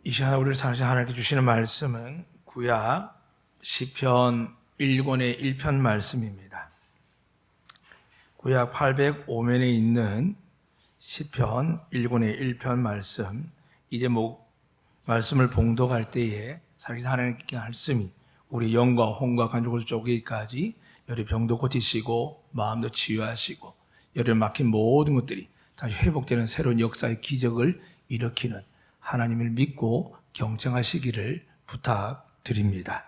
이 시간에 우리를 사랑하시는 하나님께 주시는 말씀은 구약 시편 1권의 1편 말씀입니다. 구약 805면에 있는 시편 1권의 1편 말씀, 이제 말씀을 봉독할 때에 사랑하시는 하나님께 말씀이 우리 영과 혼과 간족을 쪼개기까지 여러 병도 고치시고 마음도 치유하시고 여러 막힌 모든 것들이 다시 회복되는 새로운 역사의 기적을 일으키는 하나님을 믿고 경청하시기를 부탁드립니다.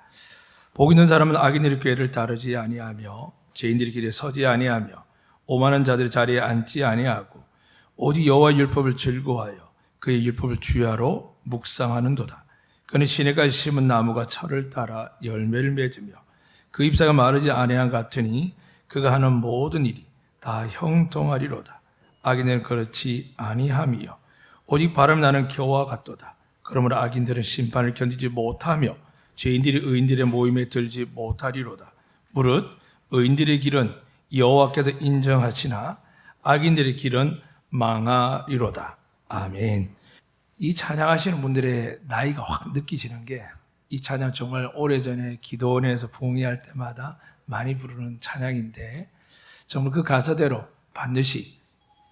복 있는 사람은 악인들의 꾀를 따르지 아니하며 죄인들의 길에 서지 아니하며 오만한 자들의 자리에 앉지 아니하고 오직 여호와의 율법을 즐거워하여 그의 율법을 주야로 묵상하는도다. 그는 시내가에 심은 나무가 철을 따라 열매를 맺으며 그 잎사가 마르지 아니한 같으니 그가 하는 모든 일이 다 형통하리로다. 악인들은 그렇지 아니하며 오직 바람 나는 겨와 같도다. 그러므로 악인들은 심판을 견디지 못하며 죄인들이 의인들의 모임에 들지 못하리로다. 무릇 의인들의 길은 여호와께서 인정하시나 악인들의 길은 망하리로다. 아멘. 이 찬양하시는 분들의 나이가 확 느끼시는 게 이 찬양 정말 오래전에 기도원에서 부흥회할 때마다 많이 부르는 찬양인데 정말 그 가사대로 반드시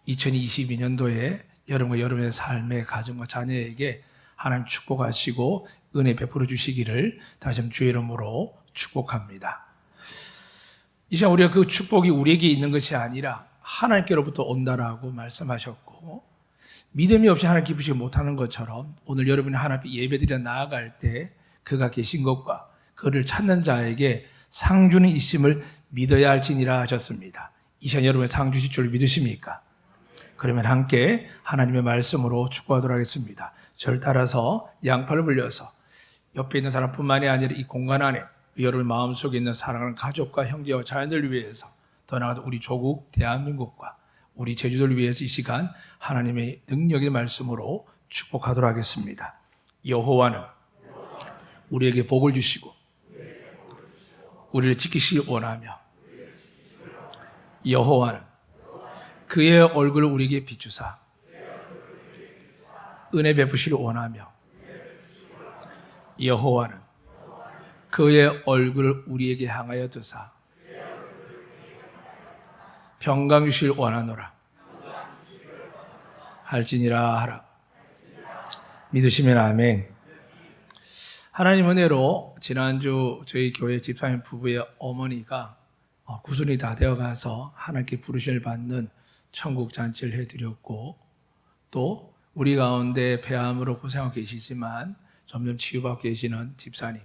2022년도에 여러분과 여러분의 삶의 가정과 자녀에게 하나님 축복하시고 은혜 베풀어 주시기를 다시 한번 주의 이름으로 축복합니다. 이 시간 우리가 그 축복이 우리에게 있는 것이 아니라 하나님께로부터 온다라고 말씀하셨고 믿음이 없이 하나님 기쁘시지 못하는 것처럼 오늘 여러분이 하나님 앞에 예배드려 나아갈 때 그가 계신 것과 그를 찾는 자에게 상주는 있음을 믿어야 할지니라 하셨습니다. 이 시간 여러분의 상 주실 줄 믿으십니까? 그러면 함께 하나님의 말씀으로 축복하도록 하겠습니다. 저를 따라서 양팔을 벌려서 옆에 있는 사람뿐만이 아니라 이 공간 안에 여러분 마음속에 있는 사랑하는 가족과 형제와 자녀들을 위해서 더 나아가서 우리 조국 대한민국과 우리 제주도를 위해서 이 시간 하나님의 능력의 말씀으로 축복하도록 하겠습니다. 여호와는 우리에게 복을 주시고 우리를 지키시길 원하며 여호와는 그의 얼굴을 우리에게 비추사 은혜 베푸시를 원하며 여호와는 그의 얼굴을 우리에게 향하여 드사 평강 주시길 원하노라 할지니라 하라. 믿으시면 아멘. 하나님 은혜로 지난주 저희 교회 집사님 부부의 어머니가 구순이 다 되어가서 하나님께 부르심을 받는 천국 잔치를 해드렸고 또 우리 가운데 폐암으로 고생하고 계시지만 점점 치유받고 계시는 집사님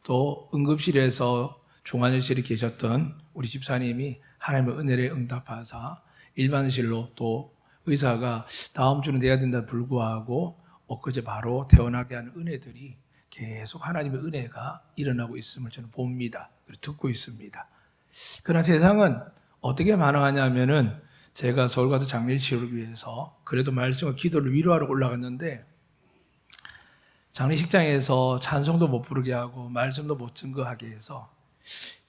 또 응급실에서 중환자실에 계셨던 우리 집사님이 하나님의 은혜에 응답하사 일반실로 또 의사가 다음 주는 돼야 된다 불구하고 엊그제 바로 퇴원하게 하는 은혜들이 계속 하나님의 은혜가 일어나고 있음을 저는 봅니다. 그리고 듣고 있습니다. 그러나 세상은 어떻게 반응하냐면은 제가 서울 가서 장례를 치르기 위해서 그래도 말씀과 기도를 위로하러 올라갔는데 장례식장에서 찬송도 못 부르게 하고 말씀도 못 증거하게 해서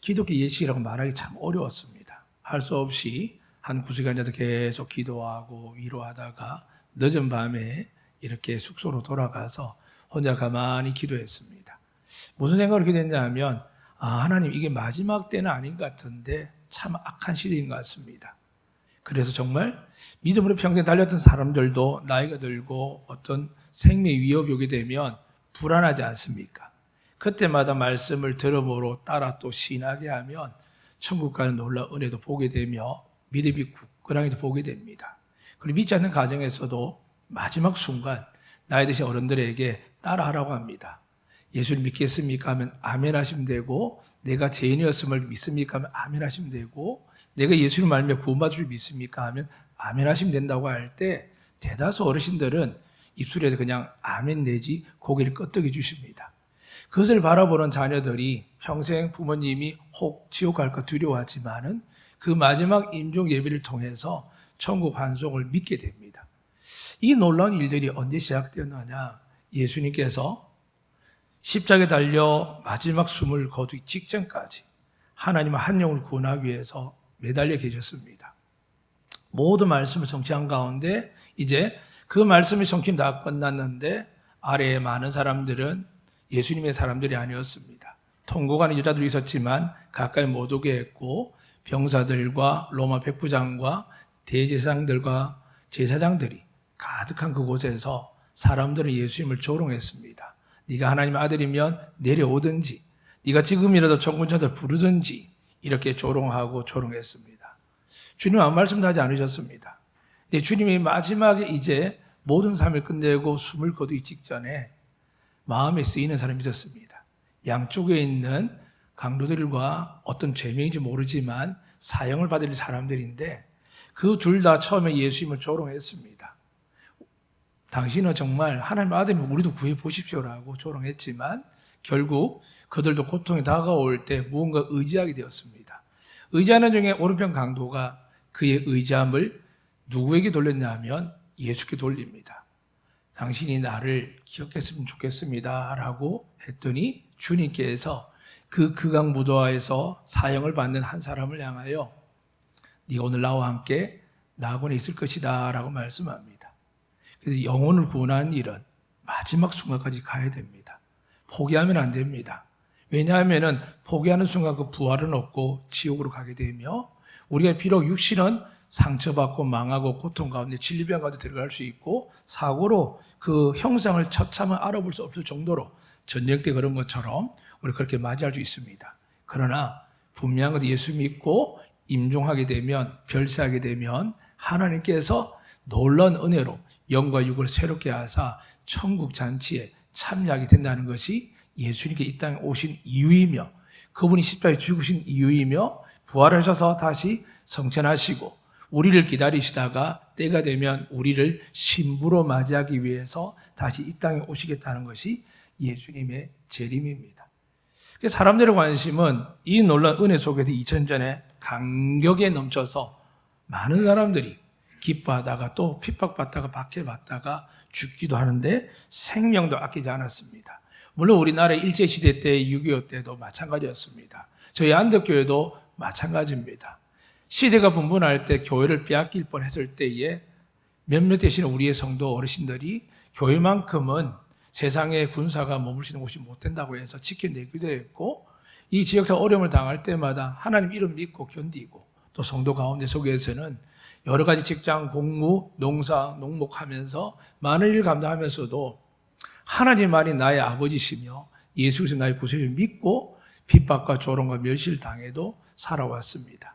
기독교 예식이라고 말하기 참 어려웠습니다. 할 수 없이 한 구석에 앉아서 계속 기도하고 위로하다가 늦은 밤에 이렇게 숙소로 돌아가서 혼자 가만히 기도했습니다. 무슨 생각으로 기도했냐 하면 하나님 이게 마지막 때는 아닌 것 같은데 참 악한 시대인 것 같습니다. 그래서 정말 믿음으로 평생 달렸던 사람들도 나이가 들고 어떤 생명의 위협이 오게 되면 불안하지 않습니까? 그때마다 말씀을 들음으로 따라 또 신하게 하면 천국 가는 놀라운 은혜도 보게 되며 믿음이 굳건하게도 보게 됩니다. 그리고 믿지 않는 가정에서도 마지막 순간 나이 드신 어른들에게 따라하라고 합니다. 예수를 믿겠습니까? 하면 아멘 하시면 되고 내가 죄인이었음을 믿습니까? 하면 아멘 하시면 되고 내가 예수를 말며 구원받을 줄 믿습니까? 하면 아멘 하시면 된다고 할 때 대다수 어르신들은 입술에서 그냥 아멘 내지 고개를 끄덕여 주십니다. 그것을 바라보는 자녀들이 평생 부모님이 혹 지옥 갈까 두려워하지만은 그 마지막 임종 예배를 통해서 천국 환송을 믿게 됩니다. 이 놀라운 일들이 언제 시작되었느냐? 예수님께서 십자가에 달려 마지막 숨을 거두기 직전까지 하나님은 한 영을 구원하기 위해서 매달려 계셨습니다. 모든 말씀을 성취한 가운데 이제 그 말씀의 성취는 다 끝났는데 아래에 많은 사람들은 예수님의 사람들이 아니었습니다. 통곡하는 여자들이 있었지만 가까이 못 오게 했고 병사들과 로마 백부장과 대제사장들과 제사장들이 가득한 그곳에서 사람들은 예수님을 조롱했습니다. 네가 하나님의 아들이면 내려오든지 네가 지금이라도 천군천사를 부르든지 이렇게 조롱하고 조롱했습니다. 주님은 아무 말씀도 하지 않으셨습니다. 근데 주님이 마지막에 이제 모든 삶을 끝내고 숨을 거두기 직전에 마음에 쓰이는 사람이 있었습니다. 양쪽에 있는 강도들과 어떤 죄명인지 모르지만 사형을 받을 사람들인데 그 둘 다 처음에 예수님을 조롱했습니다. 당신은 정말 하나님의 아들이면 우리도 구해 보십시오라고 조롱했지만 결국 그들도 고통이 다가올 때 무언가 의지하게 되었습니다. 의지하는 중에 오른편 강도가 그의 의지함을 누구에게 돌렸냐면 예수께 돌립니다. 당신이 나를 기억했으면 좋겠습니다 라고 했더니 주님께서 그 극악무도하에서 사형을 받는 한 사람을 향하여 네가 오늘 나와 함께 낙원에 있을 것이다 라고 말씀합니다. 그래서 영혼을 구원하는 일은 마지막 순간까지 가야 됩니다. 포기하면 안 됩니다. 왜냐하면 포기하는 순간 그 부활은 없고 지옥으로 가게 되며 우리가 비록 육신은 상처받고 망하고 고통 가운데 진리병 가운데 들어갈 수 있고 사고로 그 형상을 처참히 알아볼 수 없을 정도로 전쟁 때 그런 것처럼 우리 그렇게 맞이할 수 있습니다. 그러나 분명한 것은 예수 믿고 임종하게 되면 별세하게 되면 하나님께서 놀라운 은혜로 영과 육을 새롭게 하사 천국 잔치에 참여하게 된다는 것이 예수님께 이 땅에 오신 이유이며 그분이 십자가에 죽으신 이유이며 부활하셔서 다시 성천하시고 우리를 기다리시다가 때가 되면 우리를 신부로 맞이하기 위해서 다시 이 땅에 오시겠다는 것이 예수님의 재림입니다. 사람들의 관심은 이 놀라운 은혜 속에서 2000년 전에 감격에 넘쳐서 많은 사람들이 기뻐하다가 또 핍박받다가 박해받다가 죽기도 하는데 생명도 아끼지 않았습니다. 물론 우리나라 일제시대 때 6.25 때도 마찬가지였습니다. 저희 안덕교회도 마찬가지입니다. 시대가 분분할 때 교회를 빼앗길 뻔했을 때에 몇몇 되시는 우리의 성도 어르신들이 교회만큼은 세상에 군사가 머물 수 있는 곳이 못 된다고 해서 지켜내기도 했고 이 지역사 어려움을 당할 때마다 하나님 이름 믿고 견디고 또 성도 가운데 속에서는 여러 가지 직장, 공무, 농사, 농목하면서 많은 일을 감당하면서도 하나님만이 나의 아버지시며 예수 그리스도 나의 구세주를 믿고 핍박과 조롱과 멸시를 당해도 살아왔습니다.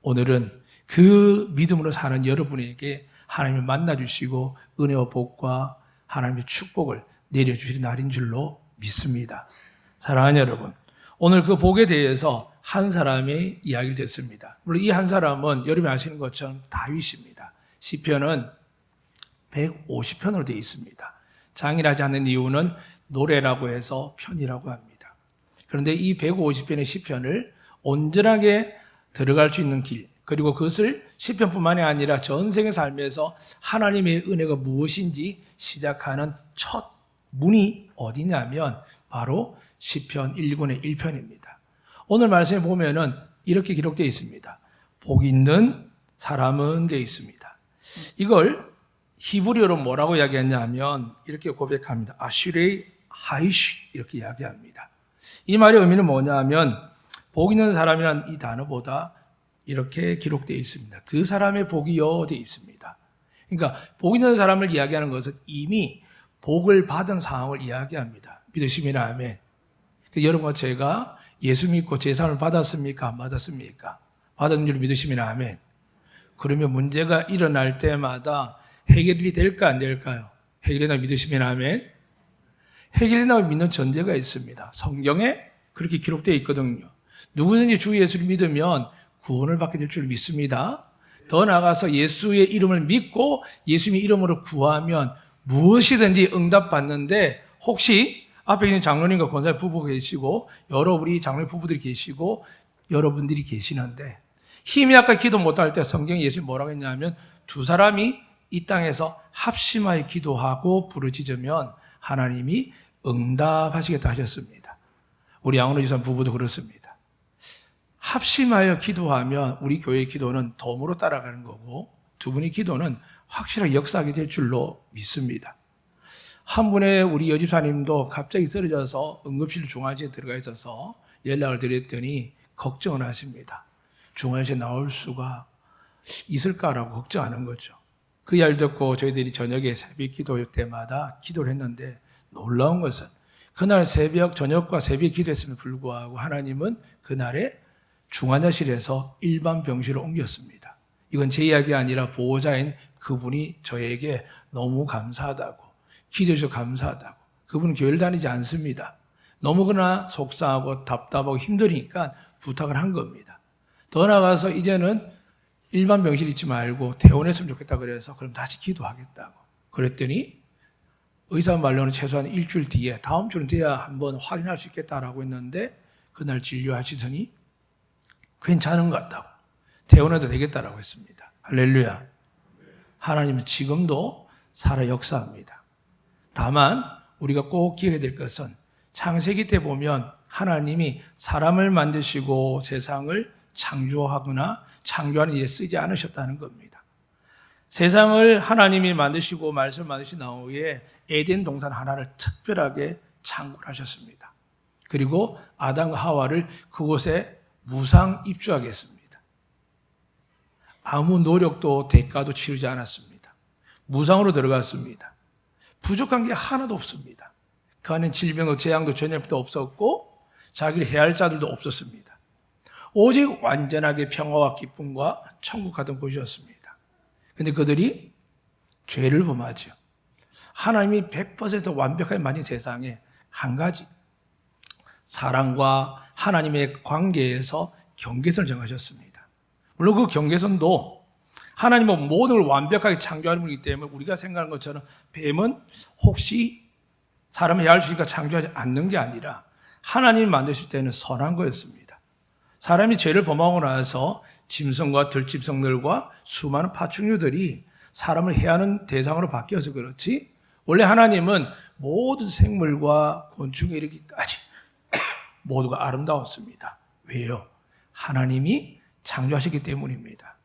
오늘은 그 믿음으로 사는 여러분에게 하나님을 만나주시고 은혜와 복과 하나님의 축복을 내려주실 날인 줄로 믿습니다. 사랑하는 여러분, 오늘 그 복에 대해서 한 사람의 이야기를 듣습니다. 물론 이 한 사람은 여러분이 아시는 것처럼 다윗입니다. 시편은 150편으로 되어 있습니다. 장일하지 않는 이유는 노래라고 해서 편이라고 합니다. 그런데 이 150편의 시편을 온전하게 들어갈 수 있는 길, 그리고 그것을 시편뿐만이 아니라 전생의 삶에서 하나님의 은혜가 무엇인지 시작하는 첫 문이 어디냐면 바로 시편 1권의 1편입니다. 오늘 말씀에 보면은 이렇게 기록되어 있습니다. 복 있는 사람은 되어 있습니다. 이걸 히브리어로 뭐라고 이야기했냐 하면 이렇게 고백합니다. 아슈레이 하이쉬 이렇게 이야기합니다. 이 말의 의미는 뭐냐 하면 복 있는 사람이라는 이 단어보다 이렇게 기록되어 있습니다. 그 사람의 복이요 되어 있습니다. 그러니까 복 있는 사람을 이야기하는 것은 이미 복을 받은 상황을 이야기합니다. 믿으시면 아멘. 여러분과 제가 예수 믿고 제사를 받았습니까? 안 받았습니까? 받은 줄 믿으시면 아멘. 그러면 문제가 일어날 때마다 해결이 될까 안 될까요? 해결된다고 믿으시면 아멘. 해결된다고 믿는 전제가 있습니다. 성경에 그렇게 기록되어 있거든요. 누구든지 주 예수를 믿으면 구원을 받게 될 줄 믿습니다. 더 나아가서 예수의 이름을 믿고 예수님의 이름으로 구하면 무엇이든지 응답받는데 혹시 앞에 있는 장로님과 권사님 부부가 계시고 여러 우리 장로님 부부들이 계시고 여러분들이 계시는데 힘이 약간 기도 못할 때 성경에 예수님이 뭐라고 했냐면 두 사람이 이 땅에서 합심하여 기도하고 부르짖으면 하나님이 응답하시겠다 하셨습니다. 우리 양원호 지사 부부도 그렇습니다. 합심하여 기도하면 우리 교회의 기도는 덤으로 따라가는 거고 두 분의 기도는 확실하게 역사하게 될 줄로 믿습니다. 한 분의 우리 여집사님도 갑자기 쓰러져서 응급실 중환시에 들어가 있어서 연락을 드렸더니 걱정을 하십니다. 중환시에 나올 수가 있을까라고 걱정하는 거죠. 그 이야기를 듣고 저희들이 저녁에 새벽 기도 때마다 기도를 했는데 놀라운 것은 그날 저녁과 새벽 기도했음에도 불구하고 하나님은 그날에 중환자실에서 일반 병실로 옮겼습니다. 이건 제 이야기가 아니라 보호자인 그분이 저에게 너무 감사하다고, 기도해 주셔서 감사하다고. 그분은 교회를 다니지 않습니다. 너무나 속상하고 답답하고 힘드니까 부탁을 한 겁니다. 더 나아가서 이제는 일반 병실 있지 말고 퇴원했으면 좋겠다 그래서 그럼 다시 기도하겠다고. 그랬더니 의사 말로는 최소한 일주일 뒤에, 다음 주는 돼야 한번 확인할 수 있겠다라고 했는데 그날 진료하시더니 괜찮은 것 같다고. 퇴원해도 되겠다라고 했습니다. 할렐루야. 하나님은 지금도 살아 역사합니다. 다만 우리가 꼭 기억해야 될 것은 창세기 때 보면 하나님이 사람을 만드시고 세상을 창조하거나 창조하는 일에 쓰지 않으셨다는 겁니다. 세상을 하나님이 만드시고 말씀을 만드신 후에 에덴 동산 하나를 특별하게 창고를 하셨습니다. 그리고 아담과 하와를 그곳에 무상 입주하게 했습니다. 아무 노력도 대가도 치르지 않았습니다. 무상으로 들어갔습니다. 부족한 게 하나도 없습니다. 그 안에 질병도 재앙도 전염도 없었고 자기를 해할 자들도 없었습니다. 오직 완전하게 평화와 기쁨과 천국 같은 곳이었습니다. 그런데 그들이 죄를 범하죠. 하나님이 100% 완벽하게 만든 세상에 한 가지, 사랑과 하나님의 관계에서 경계선을 정하셨습니다. 물론 그 경계선도 하나님은 모든 걸 완벽하게 창조하는 분이기 때문에 우리가 생각하는 것처럼 뱀은 혹시 사람을 해할 수 있으니까 창조하지 않는 게 아니라 하나님이 만드실 때는 선한 거였습니다. 사람이 죄를 범하고 나서 짐승과 들짐승들과 수많은 파충류들이 사람을 해하는 대상으로 바뀌어서 그렇지, 원래 하나님은 모든 생물과 곤충에 이르기까지 모두가 아름다웠습니다. 왜요? 하나님이 창조하셨기 때문입니다.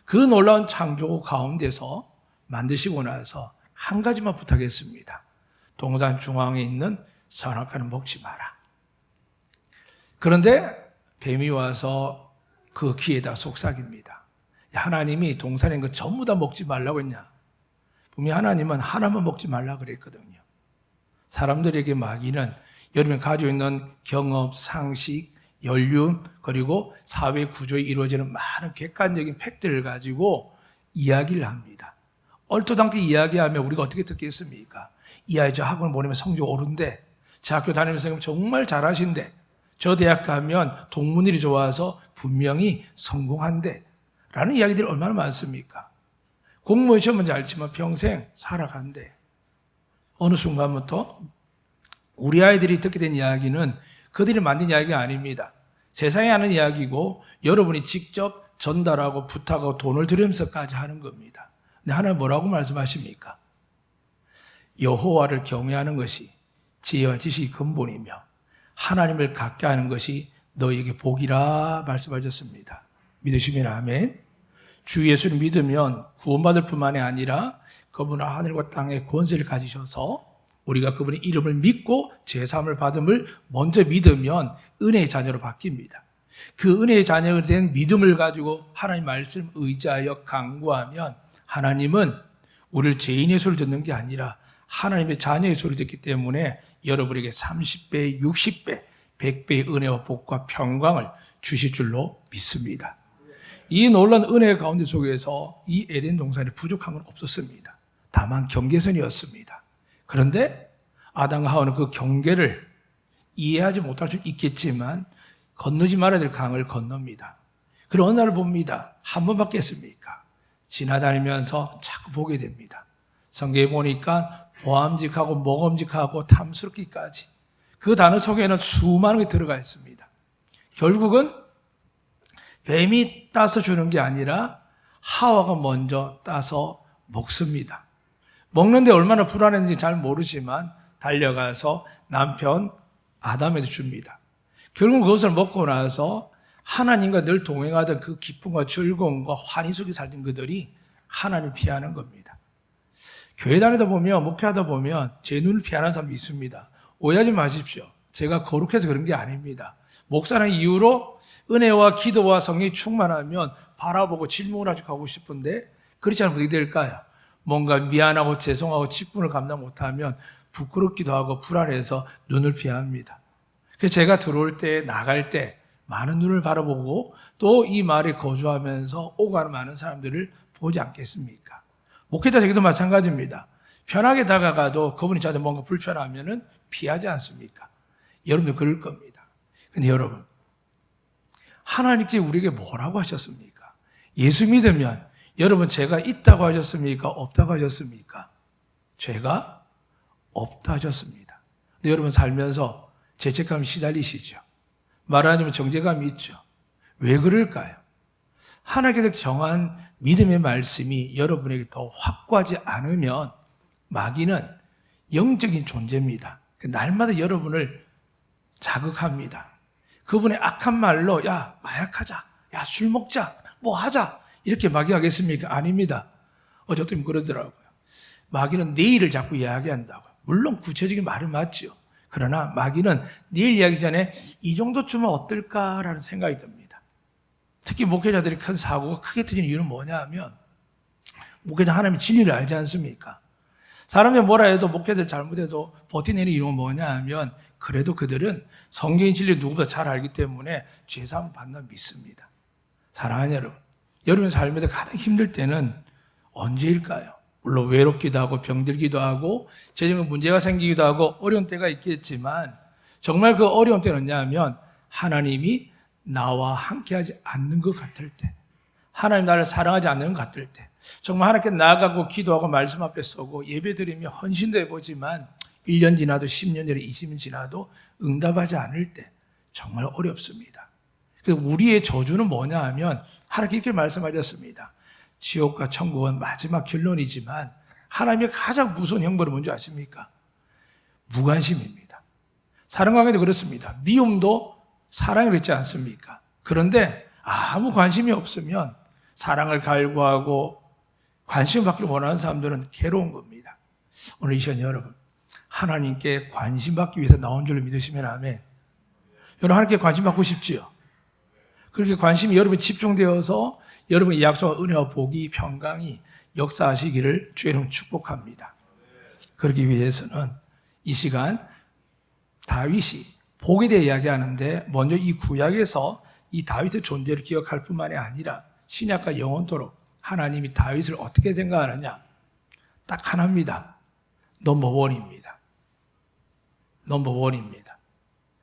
그 놀라운 창조 가운데서 만드시고 나서 한 가지만 부탁했습니다. 동산 중앙에 있는 선악과는 먹지 마라. 그런데 뱀이 와서 그 귀에다 속삭입니다. 하나님이 동산에 있는 거 전부 다 먹지 말라고 했냐? 분명히 하나님은 하나만 먹지 말라 그랬거든요. 사람들에게 마귀는 여러분이 가지고 있는 경험, 상식, 연륜, 그리고 사회 구조에 이루어지는 많은 객관적인 팩트를 가지고 이야기를 합니다. 얼토당토 이야기하면 우리가 어떻게 듣겠습니까? 이 아이 저 학원 보내면 성적 오른데, 저 학교 다니면서 정말 잘하신데, 저 대학 가면 동문일이 좋아서 분명히 성공한대 라는 이야기들이 얼마나 많습니까? 공무원 시험은 잘 치면 평생 살아간대. 어느 순간부터 우리 아이들이 듣게 된 이야기는 그들이 만든 이야기가 아닙니다. 세상에 하는 이야기고 여러분이 직접 전달하고 부탁하고 돈을 들이면서까지 하는 겁니다. 근데 하나님 뭐라고 말씀하십니까? 여호와를 경외하는 것이 지혜와 지식의 근본이며 하나님을 갖게 하는 것이 너희에게 복이라 말씀하셨습니다. 믿으시면 아멘. 주 예수를 믿으면 구원받을 뿐만이 아니라 그분은 하늘과 땅의 권세를 가지셔서 우리가 그분의 이름을 믿고 제사함을 받음을 먼저 믿으면 은혜의 자녀로 바뀝니다. 그 은혜의 자녀가 된 믿음을 가지고 하나님 말씀 의지하여 강구하면 하나님은 우리를 죄인의 소리를 듣는 게 아니라 하나님의 자녀의 소리를 듣기 때문에 여러분에게 30배, 60배, 100배의 은혜와 복과 평강을 주실 줄로 믿습니다. 이 놀라운 은혜 가운데 속에서 이 에덴 동산에 부족한 건 없었습니다. 다만 경계선이었습니다. 그런데 아담과 하와는 그 경계를 이해하지 못할 수 있겠지만 건너지 말아야 될 강을 건넙니다. 그리고 어느 날 봅니다. 한 번밖에 했습니까? 지나다니면서 자꾸 보게 됩니다. 성경에 보니까 보암직하고 먹음직하고 탐스럽기까지 그 단어 속에는 수많은 게 들어가 있습니다. 결국은 뱀이 따서 주는 게 아니라 하와가 먼저 따서 먹습니다. 먹는데 얼마나 불안했는지 잘 모르지만 달려가서 남편 아담에게 줍니다. 결국 그것을 먹고 나서 하나님과 늘 동행하던 그 기쁨과 즐거움과 환희 속에 살던 그들이 하나님을 피하는 겁니다. 교회 다니다 보면, 목회하다 보면 제 눈을 피하는 사람도 있습니다. 오해하지 마십시오. 제가 거룩해서 그런 게 아닙니다. 목사라는 이유로 은혜와 기도와 성령이 충만하면 바라보고 질문을 하고 가고 싶은데 그렇지 않으면 어떻게 될까요? 뭔가 미안하고 죄송하고 직분을 감당 못하면 부끄럽기도 하고 불안해서 눈을 피합니다. 그래서 제가 들어올 때, 나갈 때 많은 눈을 바라보고 또 이 마을에 거주하면서 오고 가는 많은 사람들을 보지 않겠습니까? 목회자에게도 마찬가지입니다. 편하게 다가가도 그분이 저한테 뭔가 불편하면은 피하지 않습니까? 여러분도 그럴 겁니다. 근데 여러분, 하나님께 우리에게 뭐라고 하셨습니까? 예수 믿으면 여러분 죄가 있다고 하셨습니까? 없다고 하셨습니까? 죄가 없다 하셨습니다. 근데 여러분 살면서 죄책감이 시달리시죠? 말하자면 정죄감이 있죠? 왜 그럴까요? 하나님께서 정한 믿음의 말씀이 여러분에게 더 확고하지 않으면 마귀는 영적인 존재입니다. 날마다 여러분을 자극합니다. 그분의 악한 말로 야 마약하자, 야 술 먹자, 뭐 하자 이렇게 마귀가 하겠습니까? 아닙니다. 어쨌든 그러더라고요. 마귀는 내일을 자꾸 이야기한다고요. 물론 구체적인 말은 맞죠. 그러나 마귀는 내일 이야기 전에 이 정도쯤은 어떨까라는 생각이 듭니다. 특히 목회자들이 큰 사고가 크게 터지는 이유는 뭐냐 하면 목회자 하나님의 진리를 알지 않습니까? 사람이 뭐라 해도 목회자들 잘못해도 버티내는 이유는 뭐냐 하면 그래도 그들은 성경의 진리를 누구보다 잘 알기 때문에 죄사함을 받는 믿습니다. 사랑하는 여러분, 여러분의 삶에서 가장 힘들 때는 언제일까요? 물론 외롭기도 하고 병들기도 하고 재정에 문제가 생기기도 하고 어려운 때가 있겠지만 정말 그 어려운 때는 뭐냐면 하나님이 나와 함께하지 않는 것 같을 때, 하나님 나를 사랑하지 않는 것 같을 때, 정말 하나님께 나아가고 기도하고 말씀 앞에 서고 예배드리며 헌신도 해보지만 1년 지나도 10년 전에 20년 지나도 응답하지 않을 때 정말 어렵습니다. 우리의 저주는 뭐냐 하면 하나님께 이렇게 말씀하셨습니다. 지옥과 천국은 마지막 결론이지만 하나님의 가장 무서운 형벌은 뭔지 아십니까? 무관심입니다. 사랑 관계도 그렇습니다. 미움도 사랑을 있지 않습니까? 그런데 아무 관심이 없으면 사랑을 갈구하고 관심을 받기를 원하는 사람들은 괴로운 겁니다. 오늘 이 시간 여러분, 하나님께 관심 받기 위해서 나온 줄로 믿으시면 아멘. 여러분 하나님께 관심 받고 싶지요? 그렇게 관심이 여러분에 집중되어서 여러분의 약속과 은혜와 복이 평강이 역사하시기를 주의 이름으로 축복합니다. 그러기 위해서는 이 시간 다윗이 복에 대해 이야기하는데 먼저 이 구약에서 이 다윗의 존재를 기억할 뿐만이 아니라 신약과 영원토록 하나님이 다윗을 어떻게 생각하느냐? 딱 하나입니다. 넘버원입니다. 넘버원입니다.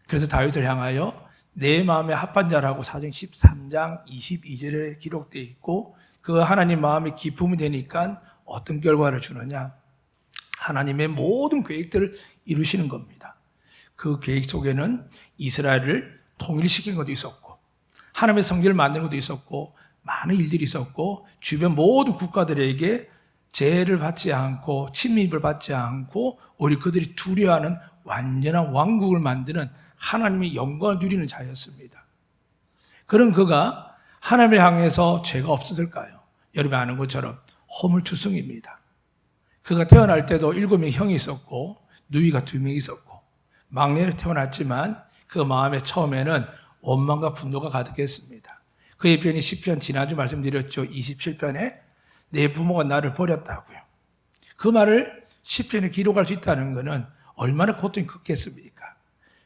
그래서 다윗을 향하여 내 마음에 합한 자라고 사도행 13장 22절에 기록되어 있고 그 하나님 마음에 기품이 되니까 어떤 결과를 주느냐? 하나님의 모든 계획들을 이루시는 겁니다. 그 계획 속에는 이스라엘을 통일시킨 것도 있었고 하나님의 성전을 만드는 것도 있었고 많은 일들이 있었고 주변 모든 국가들에게 제해를 받지 않고 침입을 받지 않고 오히려 그들이 두려워하는 완전한 왕국을 만드는 하나님의 영광을 누리는 자였습니다. 그런 그가 하나님을 향해서 죄가 없었을까요? 여러분이 아는 것처럼 허물투성입니다. 그가 태어날 때도 7명의 형이 있었고 누이가 2명 있었고 막내로 태어났지만 그 마음에 처음에는 원망과 분노가 가득했습니다. 그의 편이 시편 지난주 말씀드렸죠. 27편에 내 부모가 나를 버렸다고요. 그 말을 시편에 기록할 수 있다는 것은 얼마나 고통이 컸겠습니까?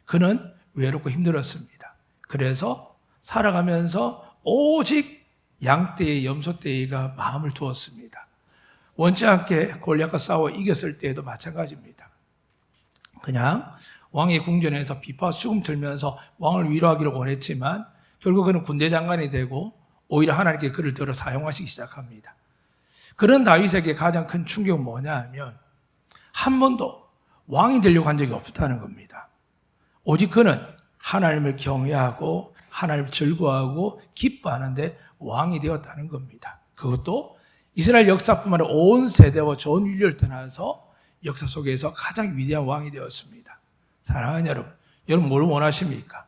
그는 외롭고 힘들었습니다. 그래서 살아가면서 오직 양떼의 염소떼가 마음을 두었습니다. 원치 않게 골리앗과 싸워 이겼을 때에도 마찬가지입니다. 그냥 왕의 궁전에서 비파와 수금 들면서 왕을 위로하기를 원했지만 결국 그는 군대 장관이 되고 오히려 하나님께 그를 들어 사용하시기 시작합니다. 그런 다윗에게 가장 큰 충격은 뭐냐 하면 한 번도 왕이 되려고 한 적이 없다는 겁니다. 오직 그는 하나님을 경외하고 하나님을 즐거워하고 기뻐하는데 왕이 되었다는 겁니다. 그것도 이스라엘 역사뿐만 아니라 온 세대와 전 인류를 떠나서 역사 속에서 가장 위대한 왕이 되었습니다. 사랑하는 여러분, 여러분 뭘 원하십니까?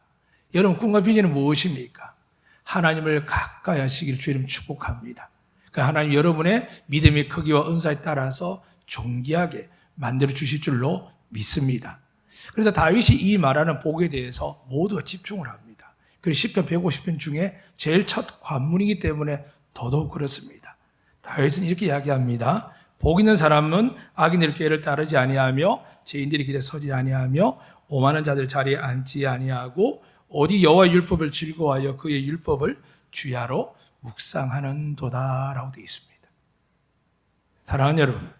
여러분 꿈과 비전은 무엇입니까? 하나님을 가까이 하시기를 주님 축복합니다. 그러니까 하나님 여러분의 믿음의 크기와 은사에 따라서 존귀하게 만들어 주실 줄로 믿습니다. 그래서 다윗이 이 말하는 복에 대해서 모두가 집중을 합니다. 그래서 시편 150편 중에 제일 첫 관문이기 때문에 더더욱 그렇습니다. 다윗은 이렇게 이야기합니다. 복 있는 사람은 악인의 꾀를 따르지 아니하며 죄인들의 길에 서지 아니하며 오만한 자들 자리에 앉지 아니하고 오직 여호와의 율법을 즐거워하여 그의 율법을 주야로 묵상하는도다라고 되어 있습니다. 사랑하는 여러분,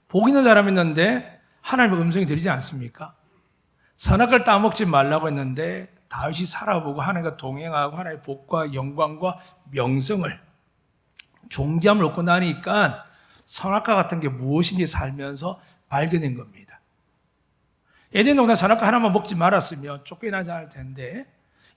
복 있는 사람이 있는데 하나님의 음성이 들리지 않습니까? 선악을 따먹지 말라고 했는데 다윗이 살아보고 하나님과 동행하고 하나님의 복과 영광과 명성을 존귀함을 얻고 나니까 선악과 같은 게 무엇인지 살면서 발견된 겁니다. 에덴 동산 선악과 하나만 먹지 말았으면 쫓겨나지 않을 텐데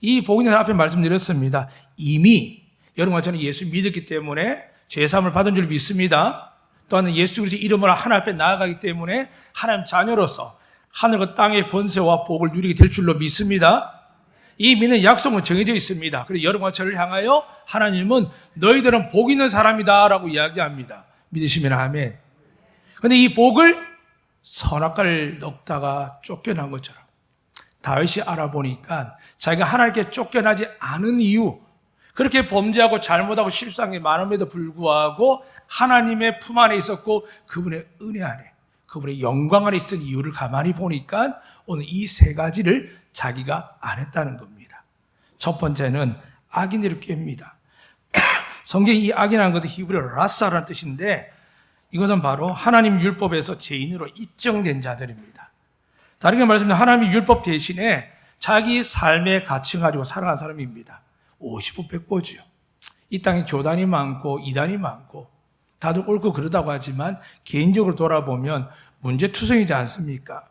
이 복 있는 사람 앞에 말씀드렸습니다. 이미 여러분과 저는 예수 믿었기 때문에 죄사함을 받은 줄 믿습니다. 또한 예수 그리스도의 이름으로 하나님 앞에 나아가기 때문에 하나님 자녀로서 하늘과 땅의 권세와 복을 누리게 될 줄로 믿습니다. 이 믿는 약속은 정해져 있습니다. 그래서 여러분과 저를 향하여 하나님은 너희들은 복 있는 사람이다 라고 이야기합니다. 믿으시면 아멘. 그런데 이 복을 선악과를 먹다가 쫓겨난 것처럼 다윗이 알아보니까 자기가 하나님께 쫓겨나지 않은 이유, 그렇게 범죄하고 잘못하고 실수한 게 많음에도 불구하고 하나님의 품 안에 있었고 그분의 은혜 안에, 그분의 영광 안에 있었던 이유를 가만히 보니까 오늘 이 세 가지를 자기가 안 했다는 겁니다. 첫 번째는 악인들의 꾀입니다. 성경이 이 악이라는 것은 히브리어로 라사라는 뜻인데 이것은 바로 하나님 율법에서 죄인으로 입증된 자들입니다. 다르게 말하면 하나님의 율법 대신에 자기 삶의 가치 가지고 살아간 사람입니다. 50부 100보지요. 이 땅에 교단이 많고 이단이 많고 다들 옳고 그러다고 하지만 개인적으로 돌아보면 문제투성이지 않습니까?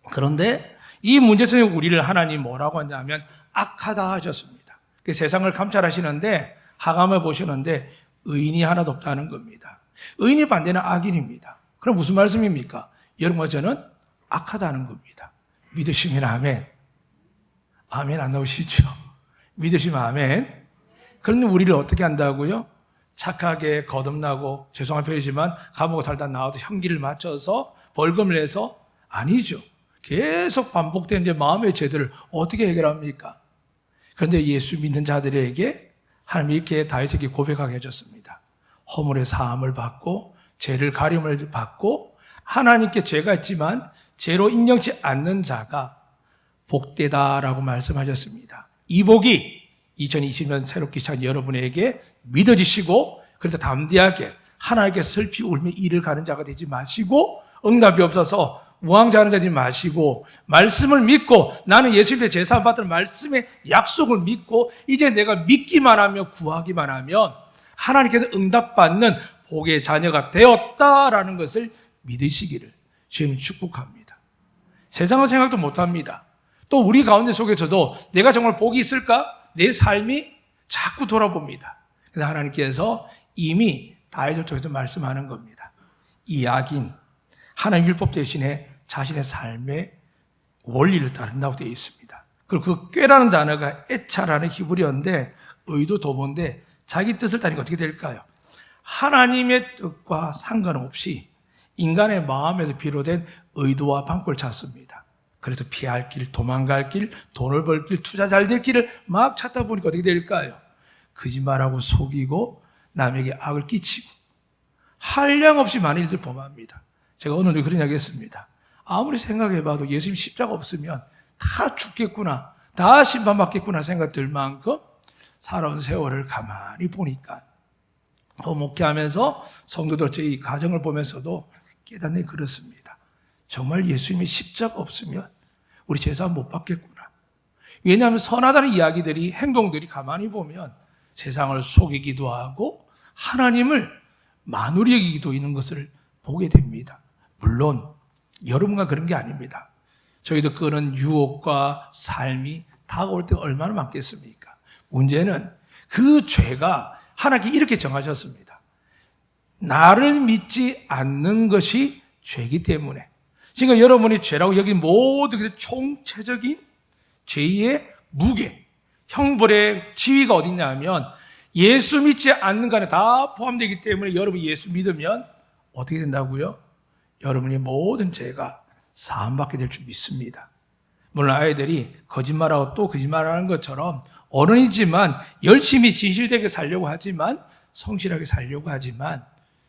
그런데 이 문제투성이 우리를 하나님 뭐라고 하냐면 악하다 하셨습니다. 세상을 감찰하시는데 하감을 보시는데 의인이 하나도 없다는 겁니다. 의인이 반대는 악인입니다. 그럼 무슨 말씀입니까? 여러분과 저는 악하다는 겁니다. 믿으시면 아멘. 아멘 안 나오시죠? 믿으시면 아멘. 그런데 우리를 어떻게 한다고요? 착하게 거듭나고 죄송한 표현이지만 감옥에 살다 나와도 형기를 맞춰서 벌금을 내서 아니죠. 계속 반복되는 이제 마음의 죄들을 어떻게 해결합니까? 그런데 예수 믿는 자들에게 하나님이 이렇게 다윗에게 고백하게 해줬습니다. 허물의 사함을 받고 죄를 가림을 받고 하나님께 죄가 있지만 죄로 인정치 않는 자가 복되다라고 말씀하셨습니다. 이 복이 2020년 새롭게 시작한 여러분에게 믿어지시고 그래서 담대하게 하나님께 슬피 울며 일을 가는 자가 되지 마시고 응답이 없어서 우왕좌왕 되지 마시고 말씀을 믿고 나는 예수님의 제사함 받을 말씀의 약속을 믿고 이제 내가 믿기만 하며 구하기만 하면 하나님께서 응답받는 복의 자녀가 되었다라는 것을 믿으시기를 주님 축복합니다. 세상은 생각도 못합니다. 또 우리 가운데 속에서도 내가 정말 복이 있을까? 내 삶이 자꾸 돌아봅니다. 그래서 하나님께서 이미 다윗을 통해서 말씀하는 겁니다. 이 악인 하나님 율법 대신에 자신의 삶의 원리를 따른다고 되어 있습니다. 그리고 그 꾀라는 단어가 에차라는 히브리어인데 의도 도모인데 자기 뜻을 따르니까 어떻게 될까요? 하나님의 뜻과 상관없이 인간의 마음에서 비롯된 의도와 방법을 찾습니다. 그래서 피할 길, 도망갈 길, 돈을 벌 길, 투자 잘 될 길을 막 찾다 보니까 어떻게 될까요? 거짓말하고 속이고 남에게 악을 끼치고 한량없이 많은 일들 범합니다. 제가 오늘도 그런 이야기 했습니다. 아무리 생각해봐도 예수님 십자가 없으면 다 죽겠구나, 다 심판받겠구나 생각될 만큼 살아온 세월을 가만히 보니까 목회하면서 성도들 저희 가정을 보면서도 깨닫네 그렇습니다. 정말 예수님이 십자가 없으면 우리 제사 못 받겠구나. 왜냐하면 선하다는 이야기들이 행동들이 가만히 보면 세상을 속이기도 하고 하나님을 만우리 여기기도 있는 것을 보게 됩니다. 물론 여러분과 그런 게 아닙니다. 저희도 그런 유혹과 삶이 다가올 때가 얼마나 많겠습니까? 문제는 그 죄가 하나님께 이렇게 정하셨습니다. 나를 믿지 않는 것이 죄이기 때문에 그러니까 여러분이 죄라고 여긴 모든 총체적인 죄의 무게, 형벌의 지위가 어디냐면 예수 믿지 않는 거 안에 다 포함되기 때문에 여러분 예수 믿으면 어떻게 된다고요? 여러분의 모든 죄가 사함받게 될 줄 믿습니다. 물론 아이들이 거짓말하고 또 거짓말하는 것처럼 어른이지만 열심히 진실되게 살려고 하지만, 성실하게 살려고 하지만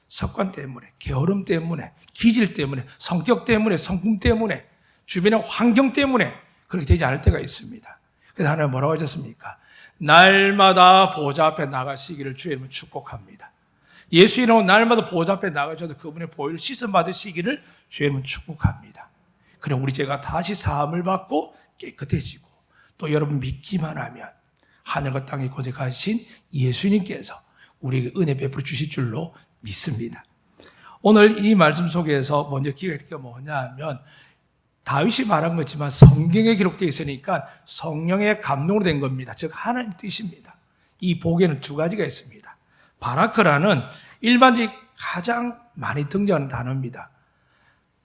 습관 때문에, 게으름 때문에, 기질 때문에, 성격 때문에, 성품 때문에, 주변의 환경 때문에 그렇게 되지 않을 때가 있습니다. 그래서 하나님 뭐라고 하셨습니까? 날마다 보좌 앞에 나가시기를 주의 이름으로 축복합니다. 예수 이름으로 날마다 보좌 앞에 나가셔서 그분의 보혈을 씻음 받으시기를 주의 이름으로 축복합니다. 그럼 우리 죄가 다시 사함을 받고 깨끗해지고, 또 여러분 믿기만 하면 하늘과 땅에 고생하신 예수님께서 우리에게 은혜 베풀어 주실 줄로 믿습니다. 오늘 이 말씀 속에서 먼저 기억할 게 뭐냐 하면, 다윗이 말한 거지만 성경에 기록되어 있으니까 성령의 감동으로 된 겁니다. 즉 하나님 뜻입니다. 이 복에는 두 가지가 있습니다. 바라크라는 일반적으로 가장 많이 등장하는 단어입니다.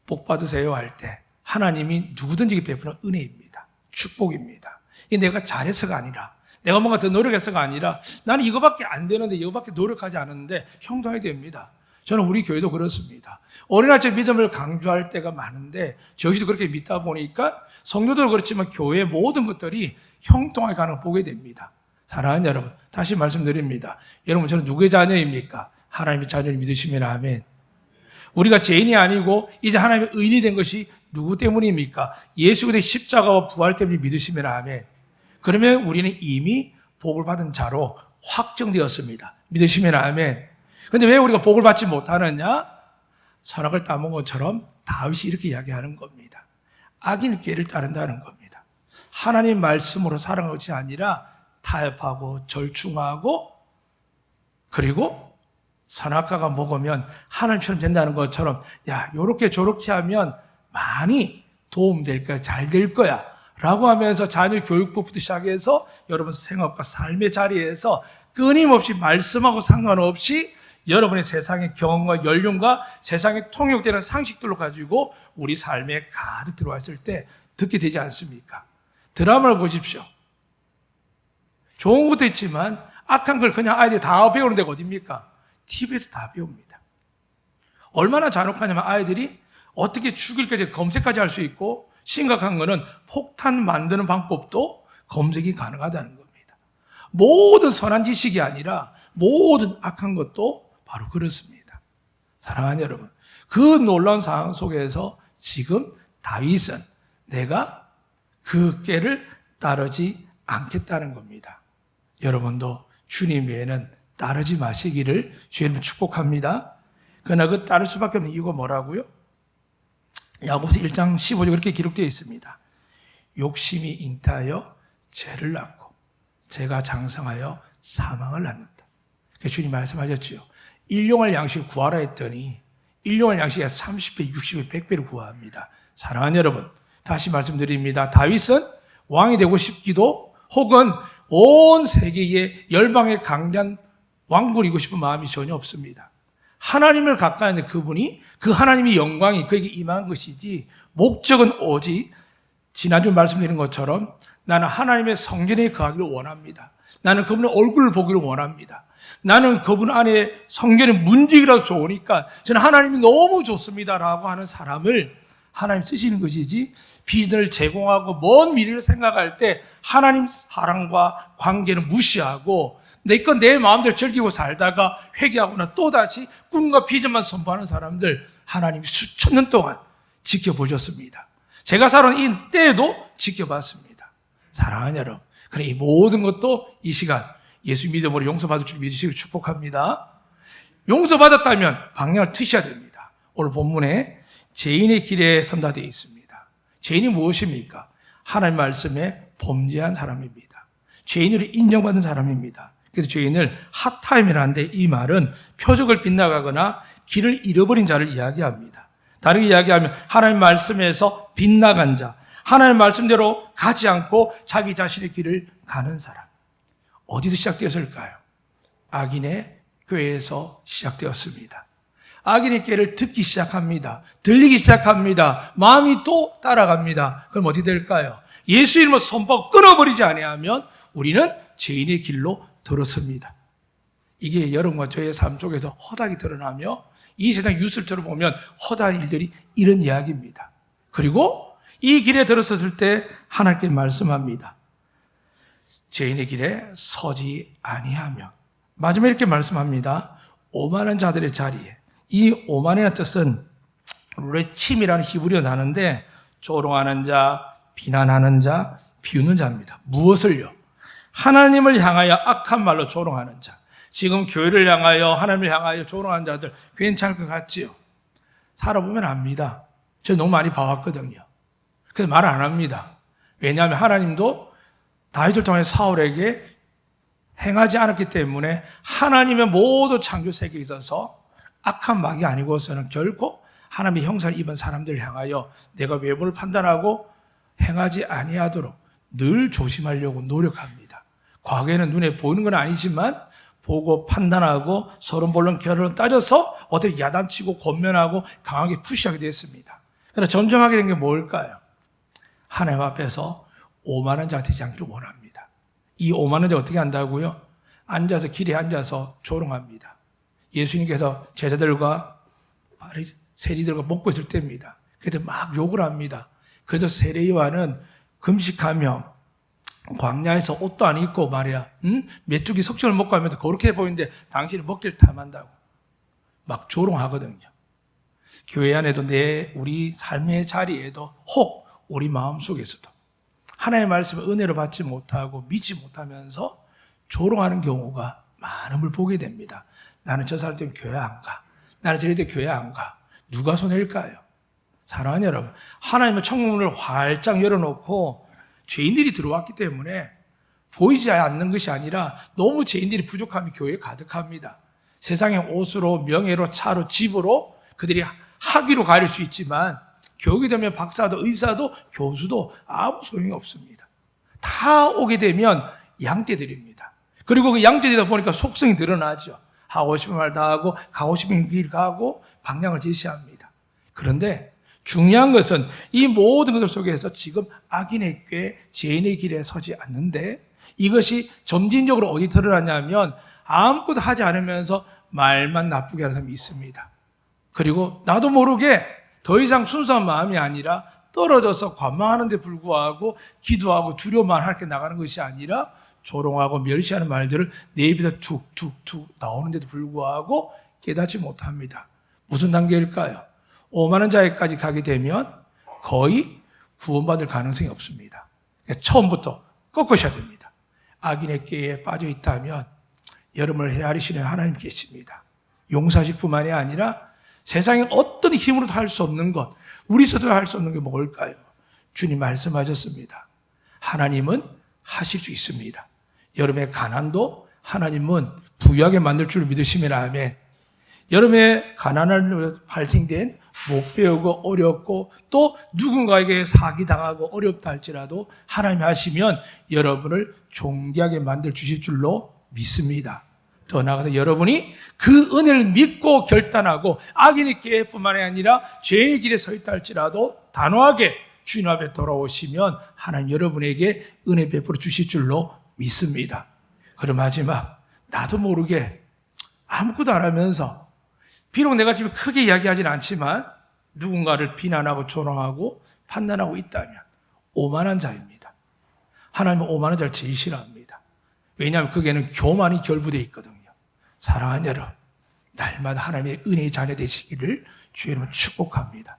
복 받으세요 할 때 하나님이 누구든지 베푸는 은혜입니다. 축복입니다. 이게 내가 잘해서가 아니라, 내가 뭔가 더 노력해서가 아니라, 나는 이거밖에 안 되는데, 이거밖에 노력하지 않았는데 형통하게 됩니다. 저는 우리 교회도 그렇습니다. 어린아이때 믿음을 강조할 때가 많은데 저희도 그렇게 믿다 보니까 성도도 그렇지만 교회의 모든 것들이 형통하게 가는 걸 보게 됩니다. 사랑하는 여러분, 다시 말씀드립니다. 여러분, 저는 누구의 자녀입니까? 하나님의 자녀를 믿으시면 아멘. 우리가 죄인이 아니고 이제 하나님의 의인이 된 것이 누구 때문입니까? 예수 그리스도의 십자가와 부활 때문에 믿으시면 아멘. 그러면 우리는 이미 복을 받은 자로 확정되었습니다. 믿으시면 아멘. 그런데 왜 우리가 복을 받지 못하느냐? 선악을 따먹은 것처럼 다윗이 이렇게 이야기하는 겁니다. 악인의 꾀를 따른다는 겁니다. 하나님 말씀으로 살아가는 것이 아니라 타협하고 절충하고, 그리고 선악과가 먹으면 하나님처럼 된다는 것처럼, 야, 요렇게 저렇게 하면 많이 도움될 거야, 잘 될 거야 라고 하면서 자녀 교육부부터 시작해서 여러분 생업과 삶의 자리에서 끊임없이 말씀하고 상관없이 여러분의 세상의 경험과 연륜과 세상에 통용되는 상식들로 가지고 우리 삶에 가득 들어왔을 때 듣게 되지 않습니까? 드라마를 보십시오. 좋은 것도 있지만 악한 걸 그냥 아이들이 다 배우는 데가 어딥니까? TV에서 다 배웁니다. 얼마나 잔혹하냐면 아이들이 어떻게 죽일까지 검색까지 할 수 있고, 심각한 거는 폭탄 만드는 방법도 검색이 가능하다는 겁니다. 모든 선한 지식이 아니라 모든 악한 것도 바로 그렇습니다. 사랑하는 여러분, 그 놀라운 상황 속에서 지금 다윗은 내가 그 꾀를 따르지 않겠다는 겁니다. 여러분도 주님 외에는 따르지 마시기를 주님 축복합니다. 그러나 그 따를 수밖에 없는 이유가 뭐라고요? 야고보서 1장 15절 그렇게 기록되어 있습니다. 욕심이 잉타하여 죄를 낳고 죄가 장성하여 사망을 낳는다. 그래서 주님 말씀하셨지요. 일용할 양식을 구하라 했더니 일용할 양식이 30배, 60배, 100배를 구합니다. 사랑하는 여러분, 다시 말씀드립니다. 다윗은 왕이 되고 싶기도 혹은 온 세계의 열방에 강대한 왕국을 이루고 싶은 마음이 전혀 없습니다. 하나님을 가까이 하는 그분이, 그 하나님의 영광이 그에게 임한 것이지, 목적은 오직 지난주 말씀드린 것처럼 나는 하나님의 성전에 거하기를 원합니다. 나는 그분의 얼굴을 보기를 원합니다. 나는 그분 안에 성전의 문지기라도 좋으니까 저는 하나님이 너무 좋습니다라고 하는 사람을 하나님 쓰시는 것이지, 비전을 제공하고 먼 미래를 생각할 때 하나님 사랑과 관계는 무시하고 내 건 내 마음대로 즐기고 살다가 회개하거나 또다시 꿈과 비전만 선포하는 사람들 하나님이 수천 년 동안 지켜보셨습니다. 제가 살아온 이 때에도 지켜봤습니다. 사랑하는 여러분, 그래 이 모든 것도 이 시간 예수 믿음으로 용서받을 줄 믿으시길 축복합니다. 용서받았다면 방향을 트셔야 됩니다. 오늘 본문에 죄인의 길에 선다 되어 있습니다. 죄인이 무엇입니까? 하나님 말씀에 범죄한 사람입니다. 죄인으로 인정받은 사람입니다. 그래서 죄인을 핫타임이라는데, 이 말은 표적을 빗나가거나 길을 잃어버린 자를 이야기합니다. 다르게 이야기하면 하나님 말씀에서 빗나간 자, 하나님 말씀대로 가지 않고 자기 자신의 길을 가는 사람. 어디서 시작되었을까요? 악인의 꾀에서 시작되었습니다. 악인의 꾀를 듣기 시작합니다. 들리기 시작합니다. 마음이 또 따라갑니다. 그럼 어떻게 될까요? 예수 이름으로 선포 끊어버리지 아니하면 우리는 죄인의 길로 들어섭니다. 이게 여러분과 저의 삶 속에서 허다하게 드러나며 이 세상 뉴스처럼 보면 허다한 일들이 이런 이야기입니다. 그리고 이 길에 들어섰을 때 하나님께 말씀합니다. 죄인의 길에 서지 아니하며. 마지막에 이렇게 말씀합니다. 오만한 자들의 자리에. 이 오만이라는 뜻은 레침이라는 히브리어 단어인데 조롱하는 자, 비난하는 자, 비웃는 자입니다. 무엇을요? 하나님을 향하여 악한 말로 조롱하는 자. 지금 교회를 향하여 하나님을 향하여 조롱하는 자들 괜찮을 것 같지요? 살아보면 압니다. 제가 너무 많이 봐왔거든요. 그래서 말 안 합니다. 왜냐하면 하나님도 다윗을 통해 사울에게 행하지 않았기 때문에 하나님의 모든 창조 세계에 있어서 악한 막이 아니고서는 결코 하나님의 형상을 입은 사람들을 향하여 내가 외모를 판단하고 행하지 아니하도록 늘 조심하려고 노력합니다. 과거에는 눈에 보이는 건 아니지만 보고 판단하고 서론 본론 결론 따져서 어떻게 야단치고 권면하고 강하게 푸시하게 됐습니다. 그러나 점점 하게 된 게 뭘까요? 하나님 앞에서 오만한 자가 되지 않기를 원합니다. 이 오만한 자가 어떻게 한다고요? 앉아서 길에 앉아서 조롱합니다. 예수님께서 제자들과 세리들과 먹고 있을 때입니다. 그래서 막 욕을 합니다. 그래서 세례 요한은 금식하며 광야에서 옷도 안 입고 말이야, 메뚜기 석청을 먹고 하면서 그렇게 보이는데 당신은 먹기를 탐한다고 막 조롱하거든요. 교회 안에도 우리 삶의 자리에도 혹 우리 마음속에서도 하나님의 말씀을 은혜로 받지 못하고 믿지 못하면서 조롱하는 경우가 많음을 보게 됩니다. 나는 저 사람 때문에 교회 안 가. 나는 저럴 때 교회 안 가. 누가 손해일까요? 사랑하는 여러분, 하나님은 천국문을 활짝 열어놓고 죄인들이 들어왔기 때문에 보이지 않는 것이 아니라 너무 죄인들이 부족함이 교회에 가득합니다. 세상의 옷으로, 명예로, 차로, 집으로 그들이 학위로 가릴 수 있지만 교육이 되면 박사도 의사도 교수도 아무 소용이 없습니다. 다 오게 되면 양떼들입니다. 그리고 그 양떼들이다 보니까 속성이 드러나죠. 하고 싶은 말 다 하고 가고 싶은 길 가고 방향을 제시합니다. 그런데 중요한 것은 이 모든 것들 속에서 지금 악인의 꾀, 죄인의 길에 서지 않는데 이것이 점진적으로 어디 드러나냐면 아무것도 하지 않으면서 말만 나쁘게 하는 사람이 있습니다. 그리고 나도 모르게 더 이상 순수한 마음이 아니라 떨어져서 관망하는 데 불구하고 기도하고 두려워만 하게 나가는 것이 아니라 조롱하고 멸시하는 말들을 내 입에서 툭툭툭 나오는데도 불구하고 깨닫지 못합니다. 무슨 단계일까요? 오만한 자에까지 가게 되면 거의 구원받을 가능성이 없습니다. 처음부터 꺾으셔야 됩니다. 악인의 꾀에 빠져 있다면 여러분을 헤아리시는 하나님 계십니다. 용서하실 뿐만이 아니라 세상에 어떤 힘으로도 할 수 없는 것, 우리 스스로 할 수 없는 게 뭘까요? 주님 말씀하셨습니다. 하나님은 하실 수 있습니다. 여러분의 가난도 하나님은 부유하게 만들 줄 믿으시면 아멘. 여러분의 가난을 발생된 못 배우고 어렵고 또 누군가에게 사기당하고 어렵다 할지라도 하나님이 하시면 여러분을 존귀하게 만들 주실 줄로 믿습니다. 더 나아가서 여러분이 그 은혜를 믿고 결단하고 악인의 꾀뿐만 아니라 죄의 길에 서 있다 할지라도 단호하게 주님 앞에 돌아오시면 하나님 여러분에게 은혜 베풀어 주실 줄로 믿습니다. 그럼 마지막 나도 모르게 아무것도 안 하면서 비록 내가 지금 크게 이야기하진 않지만 누군가를 비난하고 조롱하고 판단하고 있다면 오만한 자입니다. 하나님은 오만한 자를 제일 싫어합니다. 왜냐하면 거기에는 교만이 결부되어 있거든요. 사랑하는 여러분, 날마다 하나님의 은혜의 자녀 되시기를 주의 이름으로 축복합니다.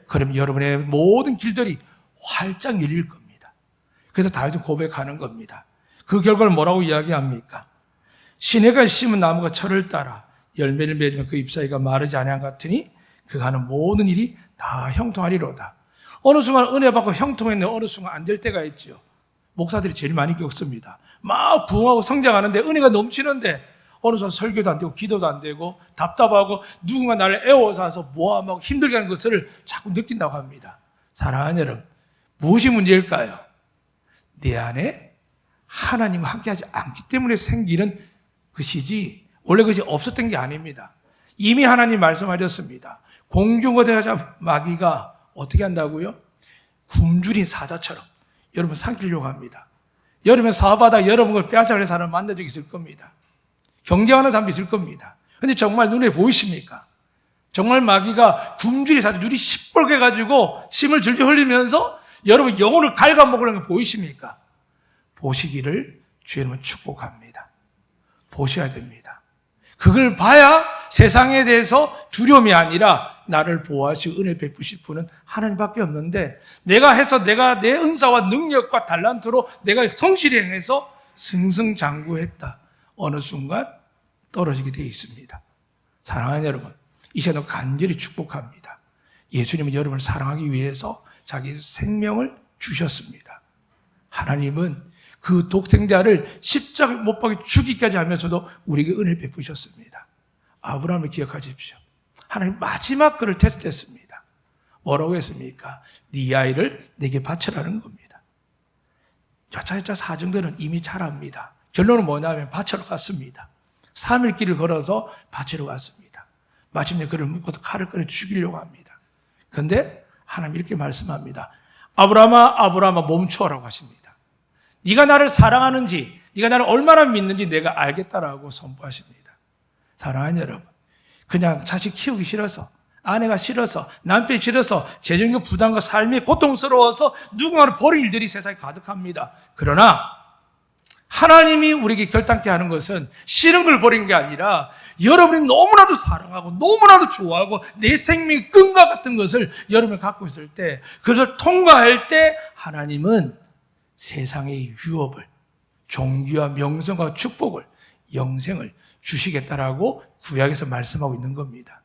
그럼 여러분의 모든 길들이 활짝 열릴 겁니다. 그래서 다윗은 고백하는 겁니다. 그 결과를 뭐라고 이야기합니까? 시내가 심은 나무가 철을 따라 열매를 맺으면 그 잎사귀가 마르지 아니한 같으니 그가 하는 모든 일이 다 형통하리로다. 어느 순간 은혜 받고 형통했는데 어느 순간 안 될 때가 있죠. 목사들이 제일 많이 겪습니다. 막 부흥하고 성장하는데 은혜가 넘치는데 어느 순간 설교도 안 되고 기도도 안 되고 답답하고 누군가 나를 애워싸서 모함하고 힘들게 하는 것을 자꾸 느낀다고 합니다. 사랑하는 여러분, 무엇이 문제일까요? 내 안에 하나님과 함께하지 않기 때문에 생기는 것이지 원래 그것이 없었던 게 아닙니다. 이미 하나님 말씀하셨습니다. 공중과 대하자 마귀가 어떻게 한다고요? 굶주린 사자처럼 여러분 삼키려고 합니다. 여러분 사바다 여러분을 빼앗아갈 사람을 만난 적이 있을 겁니다. 경쟁하는 사람도 있을 겁니다. 그런데 정말 눈에 보이십니까? 정말 마귀가 굶주리 사서 눈이 시뻘게 가지고 침을 줄줄 흘리면서 여러분 영혼을 갉아먹으려는 거 보이십니까? 보시기를 주님은 축복합니다. 보셔야 됩니다. 그걸 봐야 세상에 대해서 두려움이 아니라 나를 보호하시고 은혜 베푸실 분은 하나님밖에 없는데, 내가 해서 내가 내 은사와 능력과 달란트로 내가 성실히 행해서 승승장구했다, 어느 순간 떨어지게 되어 있습니다. 사랑하는 여러분, 이 시간에 간절히 축복합니다. 예수님은 여러분을 사랑하기 위해서 자기 생명을 주셨습니다. 하나님은 그 독생자를 십자가에 못 박혀 죽이기까지 하면서도 우리에게 은혜를 베푸셨습니다. 아브라함을 기억하십시오. 하나님 마지막 그를 테스트했습니다. 뭐라고 했습니까? 네 아이를 내게 바쳐라는 겁니다. 여차여차 사정들은 이미 잘 압니다. 결론은 뭐냐면 바쳐러 갔습니다. 3일 길을 걸어서 바쳐러 갔습니다. 마침내 그를 묶어서 칼을 꺼내 죽이려고 합니다. 그런데 하나님 이렇게 말씀합니다. 아브라함아, 아브라함아, 멈춰라고 하십니다. 네가 나를 사랑하는지, 네가 나를 얼마나 믿는지 내가 알겠다라고 선포하십니다. 사랑하는 여러분, 그냥 자식 키우기 싫어서, 아내가 싫어서, 남편이 싫어서, 재정적 부담과 삶이 고통스러워서 누군가를 버릴 일들이 세상에 가득합니다. 그러나 하나님이 우리에게 결단케 하는 것은 싫은 걸 버리는 게 아니라, 여러분이 너무나도 사랑하고 너무나도 좋아하고 내 생명의 끈과 같은 것을 여러분이 갖고 있을 때, 그것을 통과할 때 하나님은 세상의 유업을, 종기와 명성과 축복을, 영생을 주시겠다라고 구약에서 말씀하고 있는 겁니다.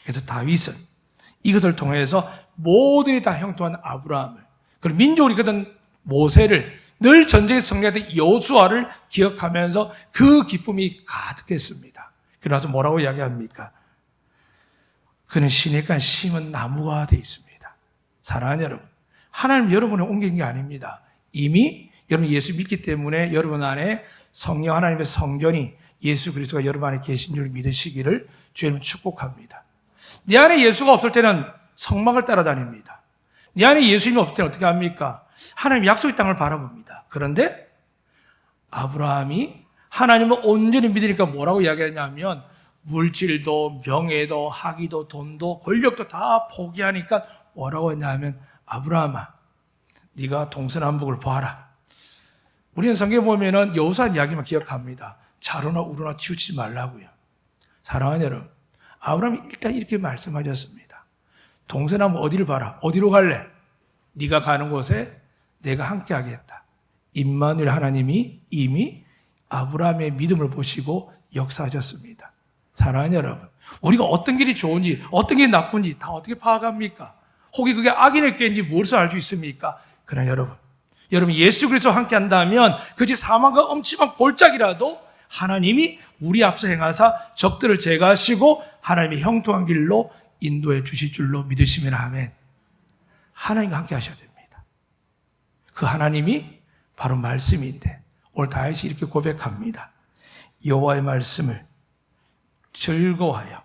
그래서 다윗은 이것을 통해서 모든이 다 형통한 아브라함을, 그리고 민족이 거든 모세를, 늘 전쟁에 승리했던 여호수아를 기억하면서 그 기쁨이 가득했습니다. 그래서 뭐라고 이야기합니까? 그는 시내가 심은 나무가 되어 있습니다. 사랑하는 여러분, 하나님 여러분을 옮긴 게 아닙니다. 이미 여러분 예수 믿기 때문에 여러분 안에 성령 하나님의 성전이 예수 그리스도가 여러분 안에 계신 줄 믿으시기를 주님 축복합니다. 내 안에 예수가 없을 때는 성막을 따라다닙니다. 내 안에 예수님이 없을 때는 어떻게 합니까? 하나님 약속의 땅을 바라봅니다. 그런데 아브라함이 하나님을 온전히 믿으니까 뭐라고 이야기하냐면, 물질도 명예도 학위도 돈도 권력도 다 포기하니까 뭐라고 했냐면, 아브라함아, 네가 동서남북을 봐라. 우리는 성경에 보면은 여호수아 이야기만 기억합니다. 자로나 우로나 치우치지 말라고요. 사랑하는 여러분, 아브라함이 일단 이렇게 말씀하셨습니다. 동서남북 어디를 봐라. 어디로 갈래? 네가 가는 곳에 내가 함께 하겠다. 임마누엘 하나님이 이미 아브라함의 믿음을 보시고 역사하셨습니다. 사랑하는 여러분, 우리가 어떤 길이 좋은지 어떤 길이 나쁜지 다 어떻게 파악합니까? 혹이 그게 악인의 꾀인지 무엇을 알 수 있습니까? 그러나 여러분 예수 그리스도와 함께 한다면 그것이 사망과 엄침한 골짜기라도 하나님이 우리 앞서 행하사 적들을 제거하시고 하나님의 형통한 길로 인도해 주실 줄로 믿으시면 아멘. 하나님과 함께 하셔야 됩니다. 그 하나님이 바로 말씀인데, 오늘 다윗이 이렇게 고백합니다. 여호와의 말씀을 즐거워하여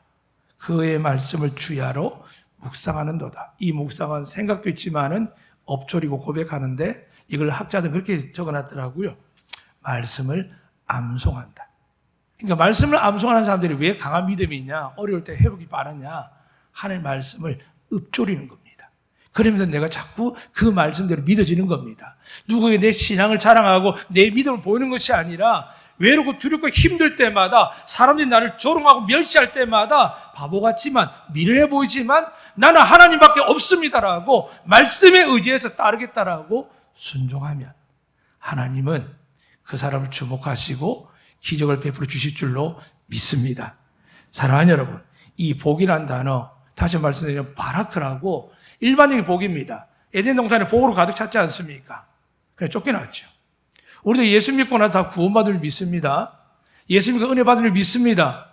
그의 말씀을 주야로 묵상하는도다. 이 묵상은 생각도 있지만은 엎조리고 고백하는데, 이걸 학자들은 그렇게 적어놨더라고요. 말씀을 암송한다. 그러니까 말씀을 암송하는 사람들이 왜 강한 믿음이 있냐, 어려울 때 회복이 빠르냐, 하나님의 말씀을 읊조리는 겁니다. 그러면서 내가 자꾸 그 말씀대로 믿어지는 겁니다. 누구에게 내 신앙을 자랑하고 내 믿음을 보이는 것이 아니라, 외롭고 두렵고 힘들 때마다, 사람들이 나를 조롱하고 멸시할 때마다 바보 같지만 미련해 보이지만 나는 하나님밖에 없습니다라고 말씀에 의지해서 따르겠다라고 순종하면 하나님은 그 사람을 주목하시고 기적을 베풀어 주실 줄로 믿습니다. 사랑하는 여러분, 이 복이란 단어, 다시 말씀드리면 바라크라고 일반적인 복입니다. 에덴 동산에 복으로 가득 찼지 않습니까? 그래 쫓겨났죠. 우리도 예수 믿고 나서 다 구원받을 줄 믿습니다. 예수 믿고 은혜 받을 줄 믿습니다.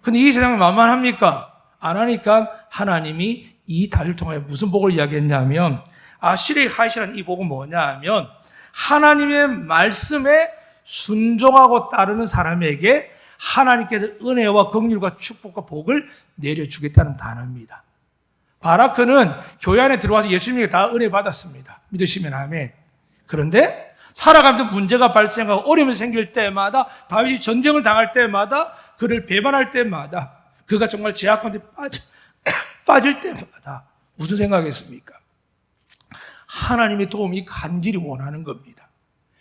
근데 이 세상은 만만합니까? 안 하니까 하나님이 이 다윗을 통해 무슨 복을 이야기했냐면, 아시리의 하이시라는 이 복은 뭐냐 하면, 하나님의 말씀에 순종하고 따르는 사람에게 하나님께서 은혜와 긍휼과 축복과 복을 내려주겠다는 단어입니다. 바라크는 교회 안에 들어와서 예수님에게 다 은혜 받았습니다. 믿으시면 아멘. 그런데 살아가면서 문제가 발생하고 어려움이 생길 때마다, 다윗이 전쟁을 당할 때마다, 그를 배반할 때마다, 그가 정말 제약한테 빠져 빠질 때마다 무슨 생각했습니까? 하나님의 도움이 간절히 원하는 겁니다.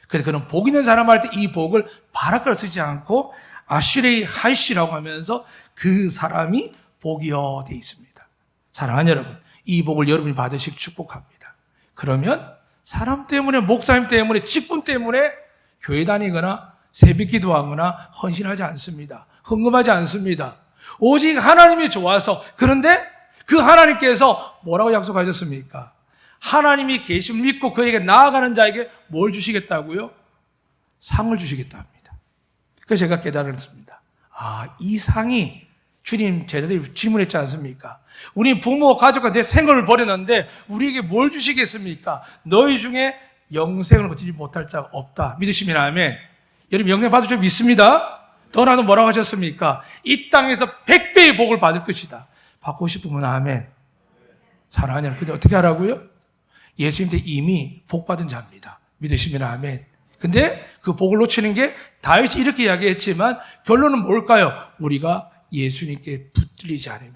그래서 그는 복 있는 사람 할 때 이 복을 바라크라 쓰지 않고 아슈레이 하이시라고 하면서 그 사람이 복이여 돼 있습니다. 사랑하는 여러분, 이 복을 여러분이 받으시길 축복합니다. 그러면 사람 때문에, 목사님 때문에, 직분 때문에 교회 다니거나 새벽 기도하거나 헌신하지 않습니다. 헌금하지 않습니다. 오직 하나님이 좋아서. 그런데 그 하나님께서 뭐라고 약속하셨습니까? 하나님이 계심 믿고 그에게 나아가는 자에게 뭘 주시겠다고요? 상을 주시겠다 합니다. 그래서 제가 깨달았습니다. 이 상이 주님 제자들이 질문했지 않습니까? 우리 부모, 가족과 내 생업을 버렸는데 우리에게 뭘 주시겠습니까? 너희 중에 영생을 거치지 못할 자가 없다. 믿으시면 아멘. 여러분 영생 받을 줄 믿습니다. 더 나아가 뭐라고 하셨습니까? 이 땅에서 100배의 복을 받을 것이다. 받고 싶으면 아멘. 사랑하는 여러분, 근데 어떻게 하라고요? 예수님 때 이미 복 받은 자입니다. 믿으시면 아멘. 근데 그 복을 놓치는 게 다윗이 이렇게 이야기했지만 결론은 뭘까요? 우리가 예수님께 붙들리지 않으면,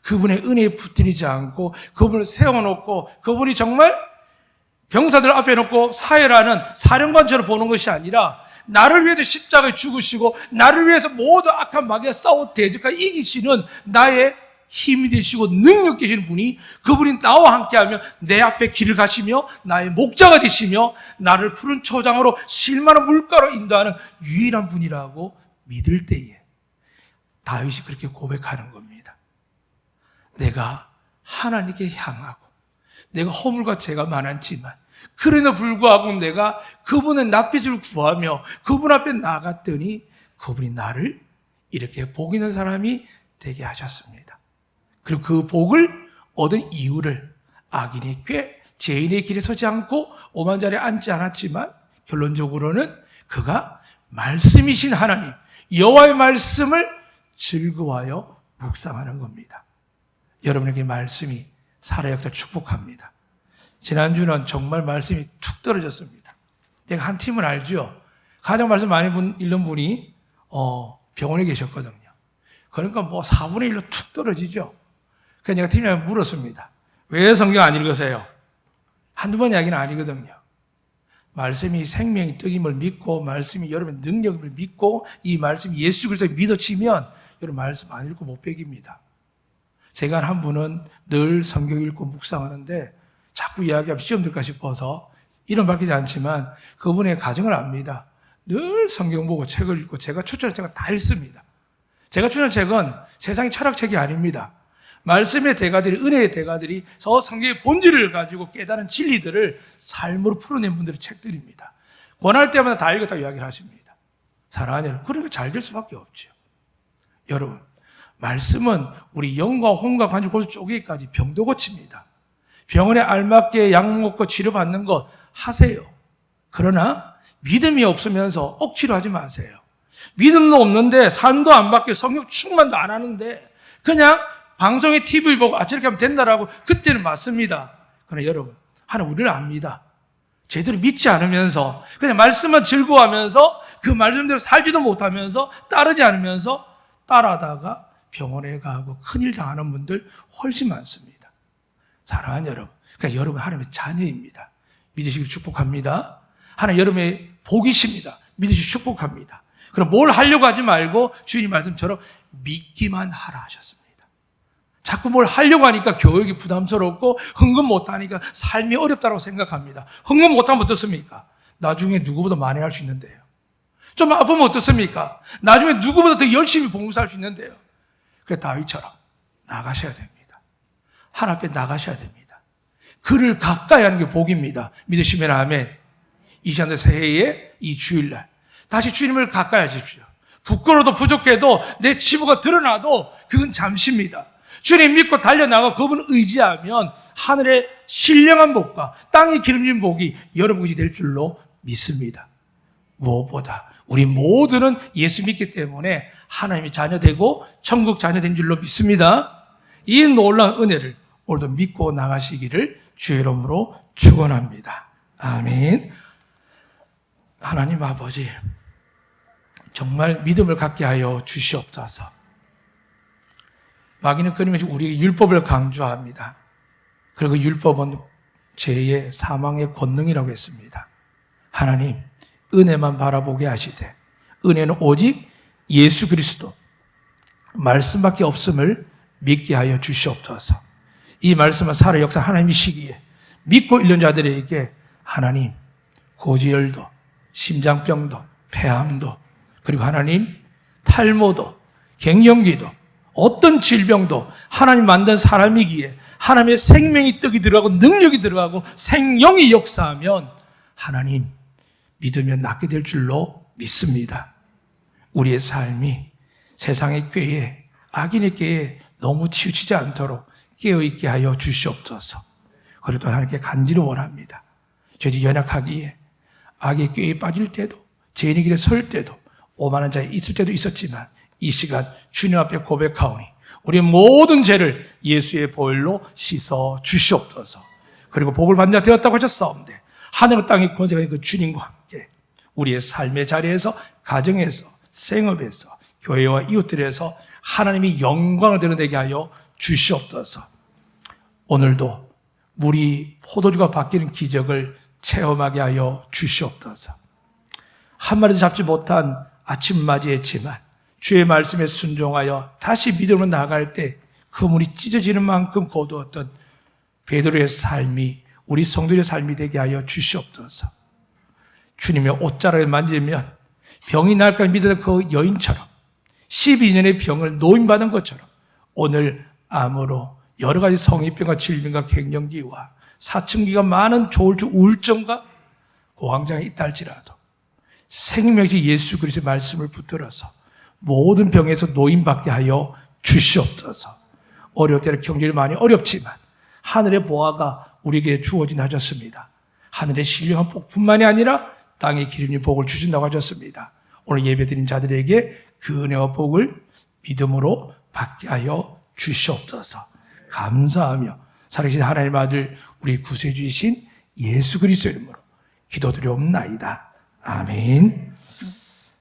그분의 은혜에 붙들리지 않고 그분을 세워놓고 그분이 정말 병사들 앞에 놓고 사회라는 사령관처럼 보는 것이 아니라 나를 위해서 십자가에 죽으시고 나를 위해서 모든 악한 마귀와 싸워 대적하여 이기시는 나의 힘이 되시고 능력 되시는 분이, 그분이 나와 함께하면 내 앞에 길을 가시며 나의 목자가 되시며 나를 푸른 초장으로 실만한 물가로 인도하는 유일한 분이라고 믿을 때에 다윗이 그렇게 고백하는 겁니다. 내가 하나님께 향하고 내가 허물과 죄가 많았지만 그래도 불구하고 내가 그분의 낯빛을 구하며 그분 앞에 나갔더니 그분이 나를 이렇게 복 있는 사람이 되게 하셨습니다. 그리고 그 복을 얻은 이유를 악인의 꾀, 죄인의 길에 서지 않고 오만 자리에 앉지 않았지만 결론적으로는 그가 말씀이신 하나님, 여호와의 말씀을 즐거워하여 묵상하는 겁니다. 여러분에게 말씀이 살아 역사를 축복합니다. 지난주는 정말 말씀이 툭 떨어졌습니다. 제가 한 팀을 알죠. 가장 말씀 많이 읽는 분이 병원에 계셨거든요. 그러니까 4분의 1로 툭 떨어지죠. 그래서 제가 팀장님한테 물었습니다. 왜 성경 안 읽으세요? 한두 번 이야기는 아니거든요. 말씀이 생명이 떡임을 믿고 말씀이 여러분의 능력을 믿고 이 말씀이 예수 그리스도를 믿어지면 여러분 말씀 안 읽고 못 배깁니다. 제가 한 분은 늘 성경 읽고 묵상하는데 자꾸 이야기하면 시험 들까 싶어서 이름 밝히지 않지만 그분의 가정을 압니다. 늘 성경 보고 책을 읽고 제가 추천한 책은 다 읽습니다. 제가 추천한 책은 세상의 철학책이 아닙니다. 말씀의 대가들이, 은혜의 대가들이 저 성경의 본질을 가지고 깨달은 진리들을 삶으로 풀어낸 분들의 책들입니다. 권할 때마다 다 읽었다고 이야기를 하십니다. 사랑하는 여러분, 그러니까 잘 될 수밖에 없죠. 여러분, 말씀은 우리 영과 혼과 관절 골수 쪼개기까지 병도 고칩니다. 병원에 알맞게 약 먹고 치료받는 것 하세요. 그러나 믿음이 없으면서 억지로 하지 마세요. 믿음도 없는데 산도 안 받게 성령 충만도 안 하는데 그냥 방송에 TV 보고 저렇게 하면 된다라고 그때는 맞습니다. 그러나 여러분, 하나님 우리를 압니다. 제대로 믿지 않으면서 그냥 말씀만 즐거워하면서 그 말씀대로 살지도 못하면서 따르지 않으면서 따라하다가 병원에 가고 큰일 당하는 분들 훨씬 많습니다. 사랑하는 여러분, 그러니까 여러분 하나님의 자녀입니다. 믿으시길 축복합니다. 하나님 여러분의 복이십니다. 믿으시길 축복합니다. 그럼 뭘 하려고 하지 말고 주님 말씀처럼 믿기만 하라 하셨습니다. 자꾸 뭘 하려고 하니까 교육이 부담스럽고 헌금 못하니까 삶이 어렵다고 생각합니다. 헌금 못하면 어떻습니까? 나중에 누구보다 많이 할 수 있는데요. 좀 아프면 어떻습니까? 나중에 누구보다 더 열심히 봉사할 수 있는데요. 그래서 다윗처럼 나가셔야 됩니다. 하나님 앞에 나가셔야 됩니다. 그를 가까이 하는 게 복입니다. 믿으시면 아멘. 이 시간대 새해에 이 주일날 다시 주님을 가까이 하십시오. 부끄러워도 부족해도 내 치부가 드러나도 그건 잠시입니다. 주님 믿고 달려나가 그분을 의지하면 하늘의 신령한 복과 땅의 기름진 복이 여러분 것이 될 줄로 믿습니다. 무엇보다 우리 모두는 예수 믿기 때문에 하나님의 자녀 되고 천국 자녀 된 줄로 믿습니다. 이 놀라운 은혜를 오늘도 믿고 나가시기를 주의 이름으로 축원합니다. 아멘. 하나님 아버지, 정말 믿음을 갖게 하여 주시옵소서. 마귀는 끊임없이 우리에게 율법을 강조합니다. 그리고 율법은 죄의 사망의 권능이라고 했습니다. 하나님, 은혜만 바라보게 하시되 은혜는 오직 예수 그리스도 말씀밖에 없음을 믿게 하여 주시옵소서. 이 말씀은 살아 역사 하나님이시기에 믿고 읽는 자들에게 하나님, 고지혈도, 심장병도, 폐암도, 그리고 하나님, 탈모도, 갱년기도, 어떤 질병도 하나님 만든 사람이기에 하나님의 생명이 떡이 들어가고 능력이 들어가고 생명이 역사하면 하나님 믿으면 낫게 될 줄로 믿습니다. 우리의 삶이 세상의 꾀에, 악인의 꾀에 너무 치우치지 않도록 깨어있게 하여 주시옵소서. 그리고 또 하나님께 간절히 원합니다. 죄지 연약하기에 악의 꾀에 빠질 때도, 죄인의 길에 설 때도, 오만한 자에 있을 때도 있었지만 이 시간 주님 앞에 고백하오니 우리의 모든 죄를 예수의 보혈로 씻어 주시옵소서. 그리고 복을 받는 자 되었다고 하셨사온데 하늘과 땅의 권세가 있는 그 주님과 함께 우리의 삶의 자리에서, 가정에서, 생업에서, 교회와 이웃들에서 하나님이 영광을 드러내게 하여 주시옵소서. 오늘도 물이 포도주가 바뀌는 기적을 체험하게 하여 주시옵소서. 한 마리도 잡지 못한 아침 맞이했지만 주의 말씀에 순종하여 다시 믿음으로 나아갈 때 그 물이 찢어지는 만큼 거두었던 베드로의 삶이 우리 성도의 삶이 되게 하여 주시옵소서. 주님의 옷자락을 만지면 병이 날 걸 믿었던 그 여인처럼 12년의 병을 노임받은 것처럼 오늘 암으로 여러 가지 성인병과 질병과 갱년기와 사춘기가 많은 조울증, 우울증과 고황장에 있다 할지라도 생명이신 예수 그리스도의 말씀을 붙들어서 모든 병에서 노임받게 하여 주시옵소서. 어려울 때는 경제를 많이 어렵지만 하늘의 보화가 우리에게 주어진 하셨습니다. 하늘의 신령한 복뿐만이 아니라 땅의 기름진 복을 주신다고 하셨습니다. 오늘 예배드린 자들에게 그 은혜와 복을 믿음으로 받게 하여 주시옵소서. 감사하며 살아계신 하나님의 아들 우리 구세주이신 예수 그리스도의 이름으로 기도드리옵나이다. 아멘.